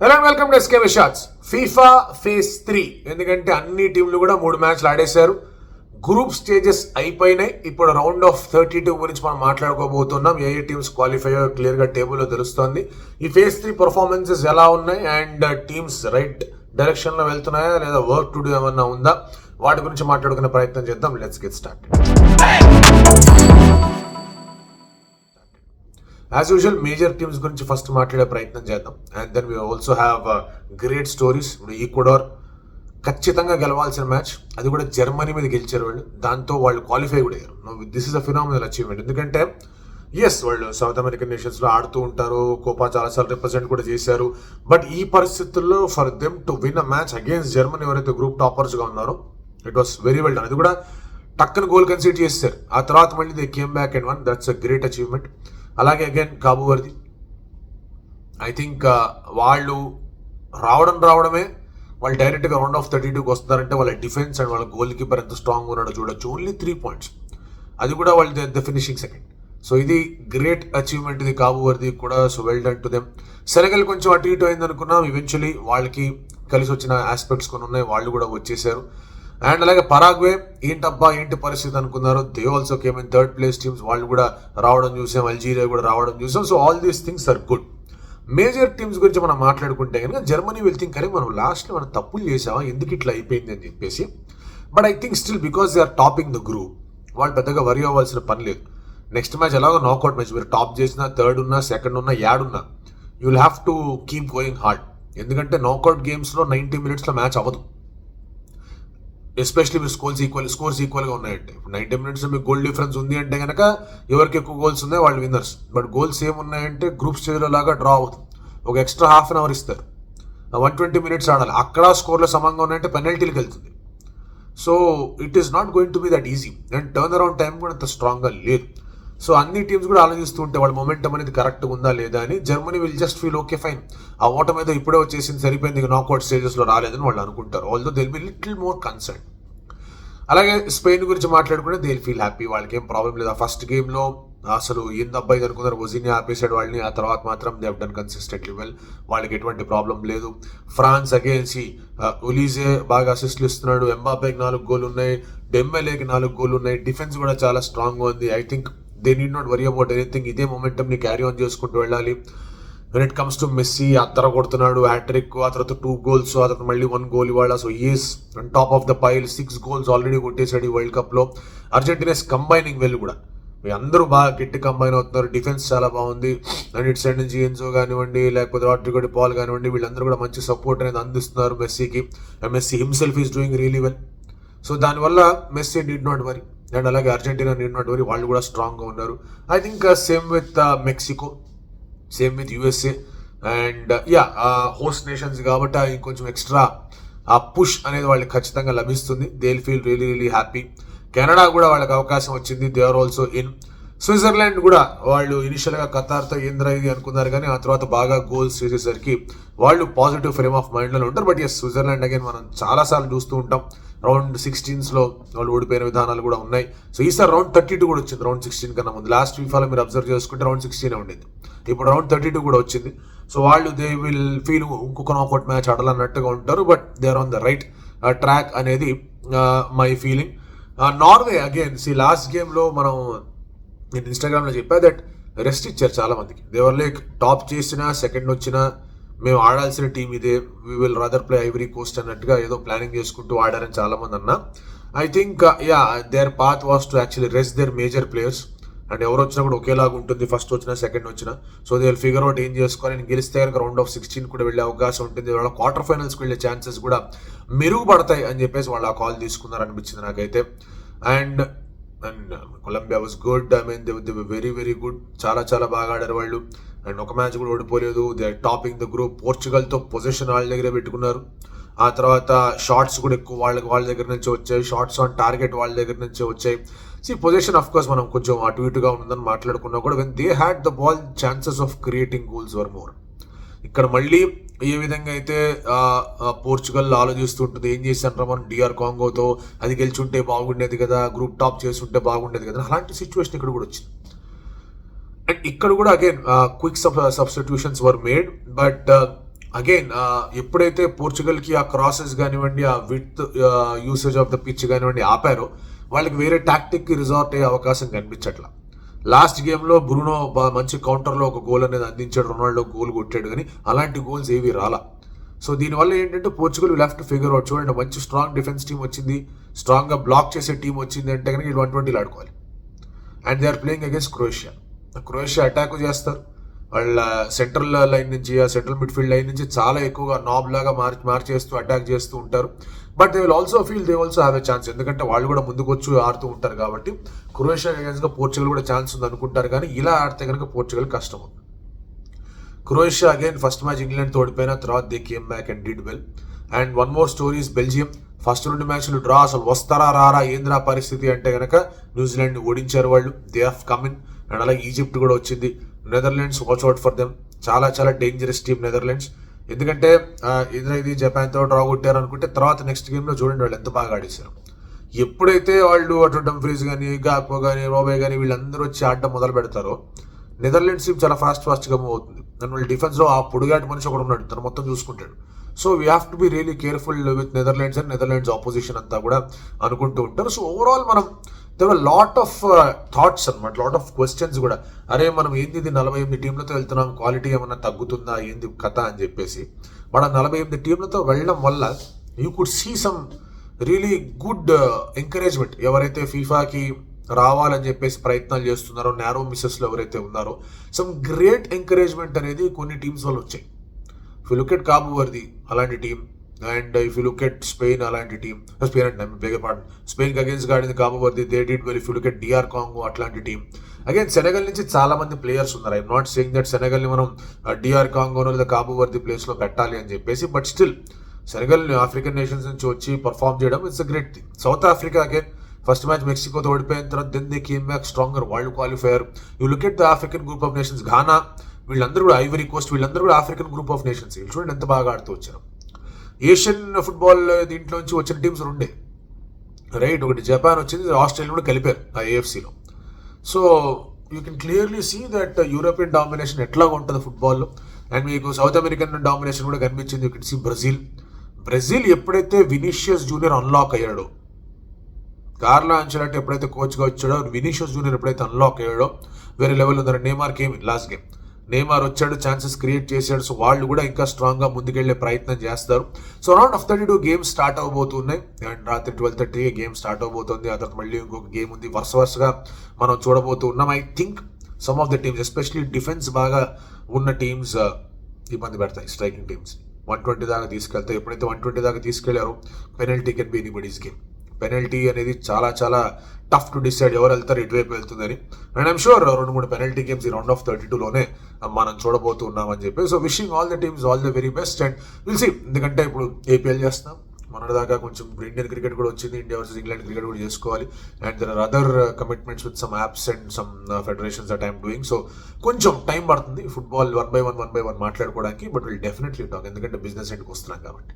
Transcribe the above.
Hello welcome to SK shots. FIFA phase 3 ఎందుకంటే అన్ని టీంలు కూడా 3 మ్యాచ్లు ఆడేశారు. గ్రూప్ స్టేజెస్ అయిపోయినాయి. ఇప్పుడు రౌండ్ ఆఫ్ 32 గురించి మనం మాట్లాడుకోబోతున్నాం. ఏ టీమ్స్ క్వాలిఫై క్లియర్ గా టేబుల్లో తెలుస్తోంది. ఈ ఫేజ్ 3 పర్ఫార్మెన్సెస్ ఎలా ఉన్నాయి అండ్ టీమ్స్ రైట్ డైరెక్షన్ లో వెళ్తున్నాయా లేదా వర్క్ టు డూ ఏమన్నా ఉందా, వాటి గురించి మాట్లాడుకునే ప్రయత్నం చేద్దాం. Let's get start. As usual major teams గురించి ఫస్ట్ మాట్లాడే ప్రయత్నం చేద్దాం. And then we also have great stories. ఇప్పుడు ఈక్వెడార్ ఖచ్చితంగా గెలవాల్సిన మ్యాచ్, అది కూడా జర్మనీ మీద గెలిచారు వాళ్ళు. దాంతో వాళ్ళు క్వాలిఫై కూడా అయ్యారు. This is a phenomenal achievement. ఎందుకంటే ఎస్ వాళ్ళు సౌత్ అమెరికన్ నేషన్స్ లో ఆడుతూ ఉంటారు, కోపా చాలాసార్లు రిప్రజెంట్ కూడా చేశారు. బట్ ఈ పరిస్థితుల్లో for them to win a match against Germany, ఎవరైతే గ్రూప్ టాపర్స్ గా ఉన్నారో, it was very well done. అది కూడా టక్కన గోల్ కన్సీడ్ చేశారు. ఆ తర్వాత మళ్ళీ they came back and one. That's a great achievement. అలాగే అగైన్ కాబు వర్ది, ఐ థింక్ వాళ్ళు రావడమే వాళ్ళు డైరెక్ట్గా రౌండ్ ఆఫ్ 32కి వస్తారంటే వాళ్ళ డిఫెన్స్ అండ్ వాళ్ళ గోల్ కీపర్ ఎంత స్ట్రాంగ్ ఉన్నాడో చూడొచ్చు. ఓన్లీ 3 points, అది కూడా వాళ్ళు ద ఫినిషింగ్ సెకండ్. సో ఇది గ్రేట్ అచీవ్మెంట్ ఇది కాబు వర్ది కూడా. So well done to them. Senegal కొంచెం అటు ఇటు అయింది అనుకున్నాం. ఈవెన్చువలీ వాళ్ళకి కలిసి వచ్చిన ఆస్పెక్ట్స్ కొన్ని ఉన్నాయి, వాళ్ళు కూడా వచ్చేసారు. అండ్ అలాగే పరాగ్వే ఏంటి పరిస్థితి అనుకున్నారు. They also came in third place teams, వాళ్ళు కూడా రావడం చూసాం. అల్జీరియా కూడా రావడం చూసాం. So all these things are good. Major teams గురించి మనం మాట్లాడుకుంటే కనుక జర్మనీ విల్ థింక్, అరే మనం లాస్ట్లో మనం తప్పులు చేసామా, ఎందుకు ఇట్లా అయిపోయింది అని చెప్పేసి. But I think still because they are topping the group, వాళ్ళు పెద్దగా వరి అవ్వాల్సిన పని లేదు. నెక్స్ట్ మ్యాచ్ ఎలాగో నాకౌట్ మ్యాచ్, మీరు టాప్ చేసినా, థర్డ్ ఉన్నా, సెకండ్ ఉన్నా, యాడున్నా, you will have to keep going hard. ఎందుకంటే నాకౌట్ గేమ్స్లో 90 minutesలో మ్యాచ్ అవ్వదు. ఎస్పెషలీ మీరు స్కోర్స్ ఈక్వల్గా ఉన్నాయంటే. ఇప్పుడు 90 minutes మీకు గోల్ డిఫరెన్స్ ఉంది అంటే కనుక ఎవరికి ఎక్కువ గోల్స్ ఉన్నాయో వాళ్ళు విన్నర్స్. బట్ గోల్స్ ఏమున్నాయంటే గ్రూప్ స్టేజ్లో లాగా డ్రా అవుతుంది. ఒక ఎక్స్ట్రా హాఫ్ అన్ అవర్ ఇస్తారు, 120 minutes ఆడాలి. అక్కడ స్కోర్లో సమంగా ఉన్నాయంటే పెనల్టీలకు వెళ్తుంది. So it is not going to be that easy. And turn around time కూడా అంత స్ట్రాంగ్గా లేదు. సో అన్ని టీమ్స్ కూడా ఆలోచిస్తూ ఉంటే వాళ్ళ మొమెంటం అనేది కరెక్ట్గా ఉందా లేదా అని. Germany will just feel okay fine, ఆ ఓటమి మీద ఇప్పుడే వచ్చేసింది, సరిపోయింది, నాకౌట్ స్టేజెస్లో రాలేదని వాళ్ళు అనుకుంటారు. Although they will be little more concern. అలాగే స్పెయిన్ గురించి మాట్లాడుకుంటే దే విల్ ఫీల్ హ్యాపీ, వాళ్ళకి ఏం ప్రాబ్లం లేదు. ఆ ఫస్ట్ గేమ్లో అసలు ఏంది అబ్బాయి అనుకున్నారు, ఒజినియా ఆపేసాడు వాళ్ళని. ఆ తర్వాత మాత్రం they have done consistently well, వాళ్ళకి ఎటువంటి ప్రాబ్లం లేదు. ఫ్రాన్స్ అగైన్స్ ఒలీజే బాగా అసిస్ట్లు ఇస్తున్నాడు, ఎంబాపేకి 4 goals ఉన్నాయి, డెంబెలేకి 4 goals ఉన్నాయి. డిఫెన్స్ కూడా చాలా స్ట్రాంగ్గా ఉంది. I think they need not worry about anything. ఇదే మొమెంటమ్ని క్యారీ ఆన్ చేసుకుంటూ వెళ్ళాలి. When it comes to Messi, అత్తర కొడుతున్నాడు, హ్యాట్రిక్, ఆ తర్వాత 2 goals, ఆ తర్వాత మళ్ళీ 1 goal ఇవాళ. So is on top of the pile, 6 goals already కొట్టేశాడు ఈ వరల్డ్ కప్లో. అర్జెంటీనాస్ కంబైనింగ్ వెల్ కూడా, మీ అందరూ బాగా గట్టి కంబైన్ అవుతున్నారు. డిఫెన్స్ చాలా బాగుంది. అండ్ ఇటు సైడ్ నుంచి ఎన్జో కానివ్వండి, లేకపోతే రాడ్రిగో డి పాల్ కానివ్వండి, వీళ్ళందరూ కూడా మంచి సపోర్ట్ అనేది అందిస్తున్నారు మెస్సీకి. Messi himself is doing really well. So దానివల్ల Messi need not worry. And అలాగే అర్జెంటీనా నీడ్ నాట్ వరీ, వాళ్ళు కూడా స్ట్రాంగ్గా ఉన్నారు. I think same with Mexico, same with USA. And host nations కాబట్టి ఇంకొంచెం ఎక్స్ట్రా ఆ పుష్ అనేది వాళ్ళకి ఖచ్చితంగా లభిస్తుంది. They will feel really really happy. Canada కూడా వాళ్ళకి అవకాశం వచ్చింది, they are also in. Switzerland కూడా వాళ్ళు ఇనిషియల్గా ఖతార్తో ఏంద్రా ఇది అనుకున్నారు, కానీ ఆ తర్వాత బాగా గోల్స్ చేసేసరికి వాళ్ళు పాజిటివ్ ఫ్రేమ్ ఆఫ్ మైండ్లో ఉంటారు. బట్ ఎస్, స్విట్జర్లాండ్ అగైన్ మనం చాలాసార్లు చూస్తూ ఉంటాం, రౌండ్ 16లో వాళ్ళు ఓడిపోయిన విధానాలు కూడా ఉన్నాయి. సో ఈసారి రౌండ్ 32 కూడా వచ్చింది, రౌండ్ 16 కన్నా ముందు. లాస్ట్ ఫీఫాలో మీరు అబ్జర్వ్ చేసుకుంటే రౌండ్ 16 ఉండేది, ఇప్పుడు రౌండ్ 32 కూడా వచ్చింది. సో వాళ్ళు దే విల్ ఫీల్ ఇంకొక నాకౌట్ మ్యాచ్ ఆడాలన్నట్టుగా ఉంటారు. But they are on the right track అనేది my feeling. Norway again last గేమ్లో నేను ఇన్స్టాగ్రామ్లో చెప్పా దట్ రెస్ట్ ఇచ్చారు చాలా మందికి. దేవర్ లైక్ టాప్ చేసినా సెకండ్ వచ్చినా మేము ఆడాల్సిన టీం ఇదే, we will rather play Ivory Coast అన్నట్టుగా ఏదో ప్లానింగ్ చేసుకుంటూ ఆడారని చాలా మంది అన్నా. I think their path was to actually rest their major players. And ఎవరు వచ్చినా కూడా ఒకేలాగా ఉంటుంది, ఫస్ట్ వచ్చినా సెకండ్ వచ్చినా. So they will figure out ఏం చేసుకోవాలి. నేను గెలిస్తే కనుక రౌండ్ ఆఫ్ 16 కూడా వెళ్ళే అవకాశం ఉంటుంది, వాళ్ళ క్వార్టర్ ఫైనల్స్కి వెళ్ళే ఛాన్సెస్ కూడా మెరుగుపడతాయి అని చెప్పేసి వాళ్ళు ఆ కాల్ తీసుకున్నారు అనిపించింది నాకైతే. And Colombia was good. I mean they very very good, చాలా చాలా బాగా ఆడారు వాళ్ళు. అండ్ ఒక మ్యాచ్ కూడా ఓడిపోలేదు. They are topping the group. పోర్చుగల్తో పొజిషన్ వాళ్ళ దగ్గరే పెట్టుకున్నారు. ఆ తర్వాత షాట్స్ కూడా ఎక్కువ వాళ్ళ దగ్గర నుంచి వచ్చాయి, షాట్స్ ఆన్ టార్గెట్ వాళ్ళ దగ్గర నుంచి వచ్చాయి. పొజిషన్ ఆఫ్ కోర్స్ మనం కొంచెం అటు ఇటుగా ఉందని మాట్లాడుకున్నా కూడా, when they had the ball chances of creating goals were more. ఇక్కడ మళ్ళీ ఏ విధంగా అయితే పోర్చుగల్ ఆలోచిస్తుంటుంది, ఏం చేశాను మనం డిఆర్ కాంగోతో, అది గెలిచుంటే బాగుండేది కదా, గ్రూప్ టాప్ చేస్తుంటే బాగుండేది కదా, అలాంటి సిచ్యువేషన్ ఇక్కడ కూడా వచ్చింది. అండ్ ఇక్కడ కూడా again quick substitutions were made. But again ఎప్పుడైతే పోర్చుగల్కి ఆ క్రాసెస్ కానివ్వండి, ఆ with usage of the pitch కానివ్వండి ఆపారో, వాళ్ళకి వేరే టాక్టిక్కి రిజార్ట్ అయ్యే అవకాశం కనిపించట్లా. లాస్ట్ గేమ్లో బ్రూనో మంచి కౌంటర్లో ఒక గోల్ అనేది అందించాడు, రొనాల్డో గోల్ కొట్టాడు, కానీ అలాంటి గోల్స్ ఏవి రాలా. సో దీనివల్ల ఏంటంటే Portugal will have to figure out. చూడండి, మంచి స్ట్రాంగ్ డిఫెన్స్ టీం వచ్చింది, స్ట్రాంగ్గా బ్లాక్ చేసే టీం వచ్చింది అంటే కనుక 120 ఆడుకోవాలి. And they are playing against Croatia. Croatia attack చేస్తారు, వాళ్ళ సెంట్రల్ లైన్ నుంచి, ఆ సెంట్రల్ మిడ్ఫీల్డ్ లైన్ నుంచి చాలా ఎక్కువగా నాబ్ లాగా మార్చేస్తూ అటాక్ చేస్తూ ఉంటారు. But they will also feel they also have a chance, ఎందుకంటే వాళ్ళు కూడా ముందుకు వచ్చి ఆడుతూ ఉంటారు కాబట్టి. క్రొయేషియా అగేన్స్ట్గా పోర్చుగల్ కూడా ఛాన్స్ ఉంది అనుకుంటారు, కానీ ఇలా ఆడితే కనుక పోర్చుగల్ కష్టం. Croatia again first match England ఓడిపోయిన తర్వాత they came back and did well. And one more stories, Belgium first 2 మ్యాచ్లు డ్రా. అసలు వస్తారా రారా ఏంద్రా పరిస్థితి అంటే కనుక న్యూజిలాండ్ ఓడించారు వాళ్ళు. They have come in. And అలాగే ఈజిప్ట్ కూడా వచ్చింది. Netherlands watch out for them. చాలా చాలా డేంజరస్ టీమ్ నెదర్లాండ్స్. ఎందుకంటే ఇది జపాన్తో డ్రా కొట్టారు అనుకుంటే తర్వాత నెక్స్ట్ గేమ్లో చూడండి వాళ్ళు ఎంత బాగా ఆడేశారు. ఎప్పుడైతే వాళ్ళు అటు డంఫ్రీస్ కానీ, గాక్పో కానీ, రోబే కానీ వీళ్ళందరూ వచ్చి ఆడడం మొదలు పెడతారో నెదర్లాండ్స్ టీమ్ చాలా ఫాస్ట్గా మూవ్ అవుతుంది. అండ్ వాళ్ళ డిఫెన్స్లో ఆ పొడుగాటి మనిషి ఒకడు ఉన్నాడు, తను మొత్తం చూసుకుంటాడు. So we have to be really careful with Netherlands and Netherlands opposition అంతా కూడా అనుకుంటూ ఉంటారు. సో ఓవరాల్ మనం there are lot of thoughts అనమాట, లాట్ ఆఫ్ క్వశ్చన్స్ కూడా. అరే మనం ఏంది 48 టీంలతో వెళ్తున్నాం, క్వాలిటీ ఏమన్నా తగ్గుతుందా ఏంది కథ అని చెప్పేసి. మన 48 టీంలతో వెళ్ళడం వల్ల you could see some really good encouragement. ఎవరైతే ఫీఫాకి రావాలని చెప్పేసి ప్రయత్నాలు చేస్తున్నారో, నారో మిస్సెస్లో ఎవరైతే ఉన్నారో, సమ్ గ్రేట్ ఎంకరేజ్మెంట్ అనేది కొన్ని టీమ్స్ వల్ల వచ్చాయి. If you look at Cabo Verde అలాంటి team, and if you look at Spain అలాంటి టీం, స్పెయిన్ అంటే బేగపాడు స్పెయిన్కి అగేన్స్ట్ ఆడింది Cabo Verde, they did well. If you look at DR Congo అట్లాంటి టీం. అగైన్ సెనగల్ నుంచి చాలా మంది ప్లేయర్స్ ఉన్నారు. ఐఎమ్ నాట్ సేయింగ్ దట్ సెనగల్ని మనం డిఆర్ కాంగోనో లేదా కాబు వర్ది ప్లేస్లో పెట్టాలి అని చెప్పేసి, but still Senegal African nations నుంచి వచ్చి పర్ఫామ్ చేయడం it's a great thing. South Africa again first match మెక్సికోతో ఓడిపోయిన తర్వాత then they came back stronger, world qualifier. You look at the African group of nations, Ghana వీళ్ళందరూ కూడా, Ivory Coast వీళ్ళందరూ కూడా ఆఫ్రికన్ గ్రూప్ ఆఫ్ నేషన్స్. వీళ్ళు చూడండి ఎంత బాగా ఆడుతూ వచ్చారు. ఏషియన్ ఫుట్బాల్ దీంట్లోంచి వచ్చిన టీమ్స్ 2 రైట్, ఒకటి జపాన్ వచ్చింది, ఆస్ట్రేలియా కూడా కలిపారు ఆ ఏఎఫ్సీలో. So you can clearly see that European domination ఎట్లాగా ఉంటుంది ఫుట్బాల్లో. అండ్ మీకు సౌత్ అమెరికన్ డామినేషన్ కూడా కనిపించింది. యూ కెన్ సీ బ్రెజిల్ ఎప్పుడైతే వినీషియస్ జూనియర్ అన్లాక్ అయ్యాడో, కార్లో ఆంచెలోట్టి ఎప్పుడైతే కోచ్గా వచ్చాడో, వినీషియస్ జూనియర్ ఎప్పుడైతే అన్లాక్ అయ్యాడో వేరే లెవెల్ ఉన్నారు. Neymar came last game, Neymar వచ్చాడు, ఛాన్సెస్ క్రియేట్ చేశాడు. సో వాళ్ళు కూడా ఇంకా స్ట్రాంగ్గా ముందుకెళ్లే ప్రయత్నం చేస్తారు. సో అరౌండ్ 32 గేమ్స్ స్టార్ట్ అవబోతున్నాయి. అండ్ రాత్రి 12:30 గేమ్ స్టార్ట్ అవబోతుంది. ఆ తర్వాత మళ్ళీ ఇంకొక గేమ్ ఉంది. వరుసగా మనం చూడబోతున్నాం. I think some of the teams, especially defence బాగా ఉన్న టీమ్స్ ఇబ్బంది పెడతాయి స్ట్రైకింగ్ టీమ్స్. 120 దాకా తీసుకెళ్తాయి. ఎప్పుడైతే 120 దాకా తీసుకెళ్లారో penalty can be anybody's game. Penalty అనేది చాలా చాలా టఫ్ టు డిసైడ్ ఎవరు వెళ్తారు, ఎటువైపు వెళ్తుందని. And I'm sure 2-3 penalty games ఈ రౌండ్ ఆఫ్ 32లోనే మనం చూడబోతున్నామని చెప్పి. So wishing all the teams all the very best. And will see, ఎందుకంటే ఇప్పుడు ఏపీఎల్ చేస్తున్నాం, మొన్నటిదాకా కొంచెం ఇండియన్ క్రికెట్ కూడా వచ్చింది, ఇండియా వర్సెస్ ఇంగ్లాండ్ క్రికెట్ కూడా చేసుకోవాలి. And there are other commitments with some apps and some federations that I'm doing. So కొంచెం టైం పడుతుంది ఫుట్బాల్ 1 by 1 మాట్లాడుకోవడానికి. బట్ విల్ డెఫినెట్లీ టాక్, ఎందుకంటే బిజినెస్ ఎండ్కి వస్తున్నాం కాబట్టి.